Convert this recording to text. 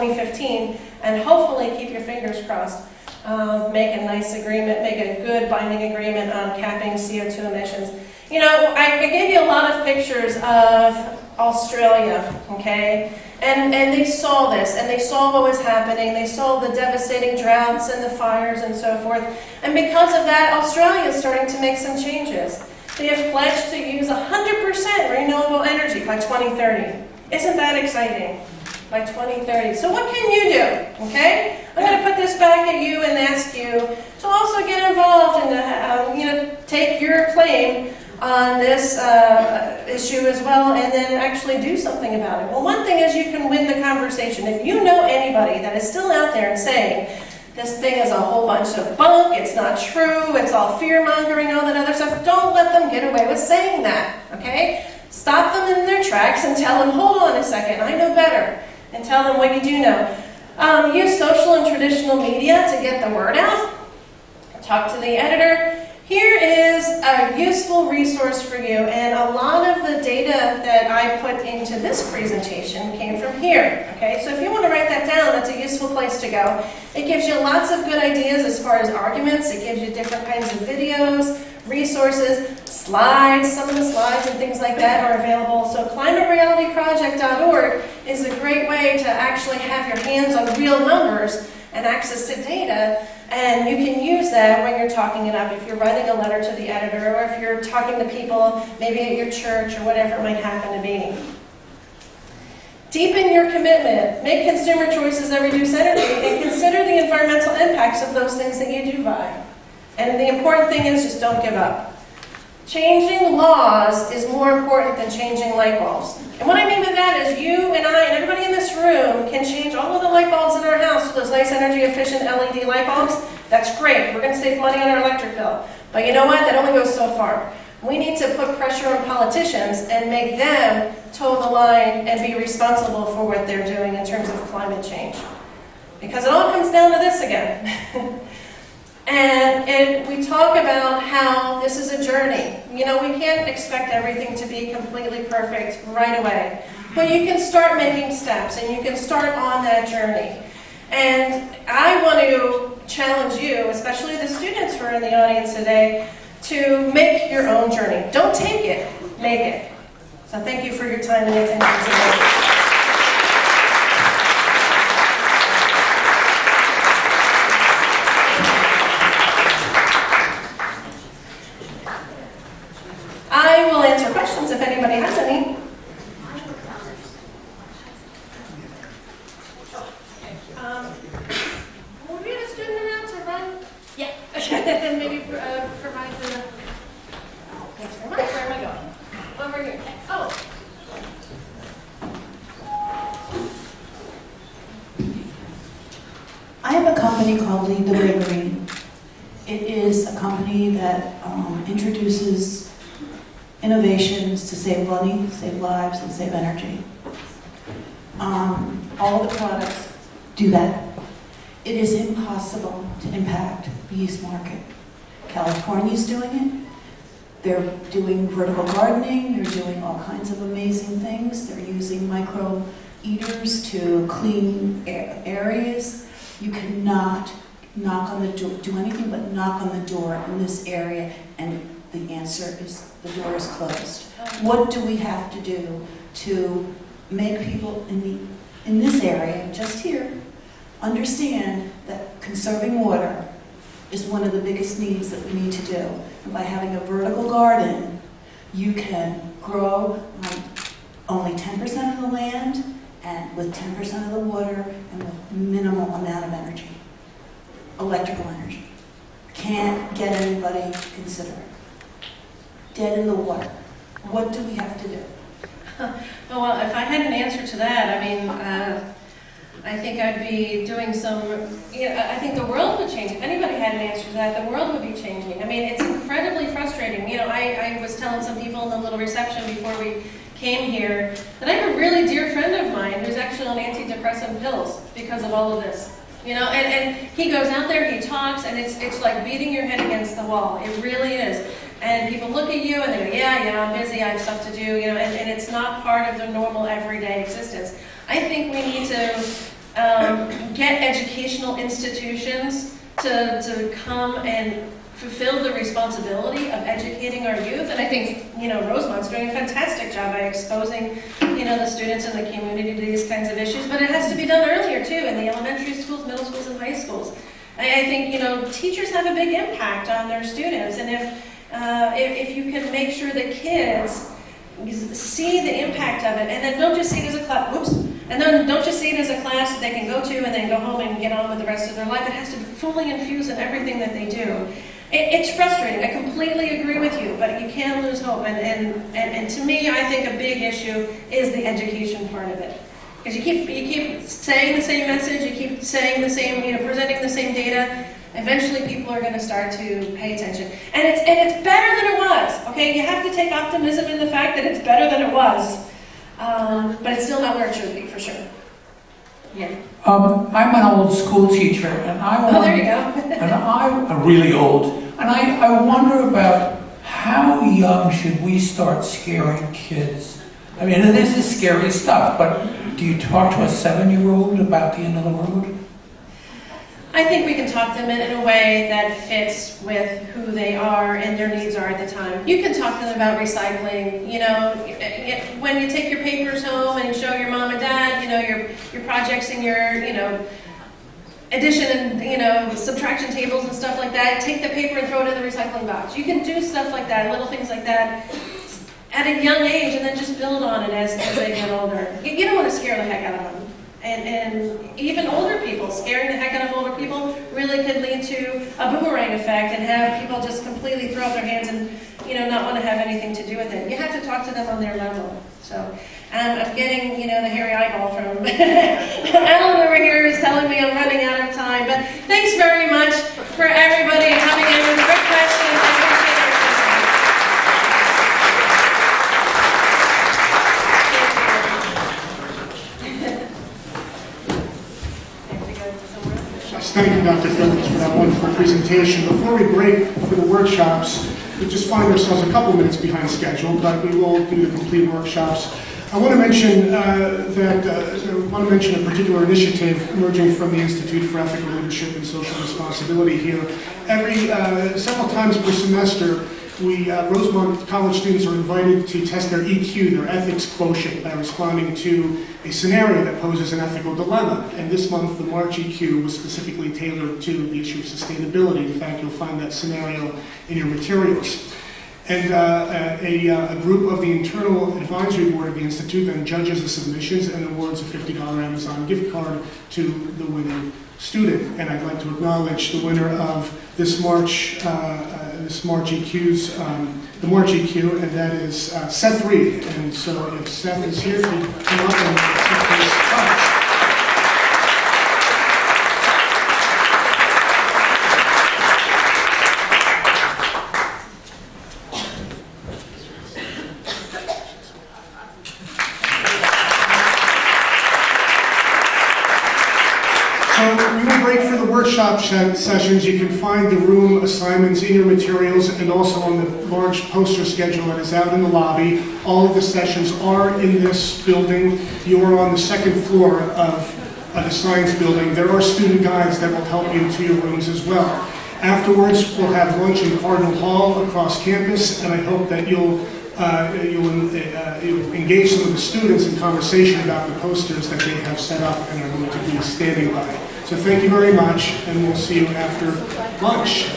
2015, and hopefully, keep your fingers crossed, make a nice agreement, make a good binding agreement on capping CO2 emissions. You know, I gave you a lot of pictures of Australia, okay? And they saw this, and they saw what was happening. They saw the devastating droughts and the fires and so forth. And because of that, Australia is starting to make some changes. They have pledged to use 100% renewable energy by 2030. Isn't that exciting? By 2030. So what can you do? Okay? I'm going to put this back at you and ask you to also get involved and take your claim on this issue as well, and then actually do something about it. Well, one thing is you can win the conversation. If you know anybody that is still out there and saying, this thing is a whole bunch of bunk, it's not true, it's all fear-mongering, all that other stuff, don't let them get away with saying that, okay? Stop them in their tracks and tell them, hold on a second, I know better, and tell them what you do know. Use social and traditional media to get the word out. Talk to the editor. Here is a useful resource for you, and a lot of the data that I put into this presentation came from here, okay? So if you want to write that down, that's a useful place to go. It gives you lots of good ideas as far as arguments. It gives you different kinds of videos, resources, slides. Some of the slides and things like that are available. So climaterealityproject.org is a great way to actually have your hands on real numbers and access to data, and you can use that when you're talking it up, if you're writing a letter to the editor, or if you're talking to people, maybe at your church, or whatever it might happen to be. Deepen your commitment. Make consumer choices that reduce energy, and consider the environmental impacts of those things that you do buy. And the important thing is just don't give up. Changing laws is more important than changing light bulbs. And what I mean by that is you and I and everybody in this room can change all of the light bulbs in our house to those nice energy efficient LED light bulbs. That's great. We're going to save money on our electric bill. But you know what? That only goes so far. We need to put pressure on politicians and make them toe the line and be responsible for what they're doing in terms of climate change. Because it all comes down to this again. And we talk about how this is a journey. You know, we can't expect everything to be completely perfect right away. But you can start making steps, and you can start on that journey. And I want to challenge you, especially the students who are in the audience today, to make your own journey. Don't take it, make it. So thank you for your time and attention today. I will answer questions if anybody has any. Will we have a student around to run? Yeah. And maybe provide the... Thanks very much. Where am I going? Over here. Oh. I have a company called Lead the Way Green. It is a company that introduces innovations to save money, save lives, and save energy. All the products do that. It is impossible to impact the yeast market. California's doing it. They're doing vertical gardening. They're doing all kinds of amazing things. They're using micro eaters to clean areas. You cannot knock on the door, do anything but knock on the door in this area, and the answer is the door is closed. What do we have to do to make people in this area, just here, understand that conserving water is one of the biggest needs that we need to do. And by having a vertical garden, you can grow on only 10% of the land and with 10% of the water and with minimal amount of energy, electrical energy. Can't get anybody to consider it. Dead in the water. What do we have to do? Well, if I had an answer to that, I mean, I think I'd be doing some, I think the world would change. If anybody had an answer to that, the world would be changing. I mean, it's incredibly frustrating. You know, I was telling some people in the little reception before we came here that I have a really dear friend of mine who's actually on antidepressant pills because of all of this. You know, and he goes out there, he talks, and it's like beating your head against the wall. It really is. And people look at you and they go, yeah, I'm busy, I have stuff to do, you know, and it's not part of the normal everyday existence. I think we need to get educational institutions to come and fulfill the responsibility of educating our youth. And I think, Rosemont's doing a fantastic job by exposing, the students in the community to these kinds of issues. But it has to be done earlier, too, in the elementary schools, middle schools, and high schools. I think, teachers have a big impact on their students. And if you can make sure that kids see the impact of it, and then don't just see it as a class, and then don't just see it as a class that they can go to and then go home and get on with the rest of their life. It has to be fully infused in everything that they do. It's frustrating. I completely agree with you, but you can't lose hope. And to me, I think a big issue is the education part of it. Because you keep saying the same message, you keep saying the same, presenting the same data. Eventually, people are going to start to pay attention, and it's better than it was. Okay, you have to take optimism in the fact that it's better than it was, but it's still not where it should be, for sure. Yeah. I'm an old school teacher, and there you go. and I'm really old, and I wonder about how young should we start scaring kids? I mean, this is scary stuff, but do you talk to a 7-year-old about the end of the road? I think we can talk to them in a way that fits with who they are and their needs are at the time. You can talk to them about recycling. When you take your papers home and show your mom and dad, your projects and your, addition and, subtraction tables and stuff like that. Take the paper and throw it in the recycling box. You can do stuff like that, little things like that, at a young age, and then just build on it as they get older. You don't want to scare the heck out of them. And even older people, scaring the heck out of older people really could lead to a boomerang effect and have people just completely throw up their hands and, not want to have anything to do with it. You have to talk to them on their level. So I'm getting, the hairy eyeball from Alan over here is telling me I'm running out of time. But thanks very much for everybody coming in with great questions. I appreciate it. Thank you, Dr. Phillips, for that wonderful presentation. Before we break for the workshops, we just find ourselves a couple minutes behind schedule, but we will do the complete workshops. I want to mention a particular initiative emerging from the Institute for Ethical Leadership and Social Responsibility here. Several times per semester, Rosemont College students are invited to test their EQ, their ethics quotient, by responding to a scenario that poses an ethical dilemma. And this month, the March EQ was specifically tailored to the issue of sustainability. In fact, you'll find that scenario in your materials. And a group of the internal advisory board of the Institute then judges the submissions and awards a $50 Amazon gift card to the winning student. And I'd like to acknowledge the winner of this March EQ's, the March EQ, and that is Seth Reed. And so if Seth is here, come up and accept his prize. Workshop sessions. You can find the room assignments in your materials and also on the large poster schedule that is out in the lobby. All of the sessions are in this building. You are on the second floor of the science building. There are student guides that will help you to your rooms as well. Afterwards, we'll have lunch in Cardinal Hall across campus, and I hope that you'll engage some of the students in conversation about the posters that they have set up and are going to be standing by. So thank you very much, and we'll see you after lunch.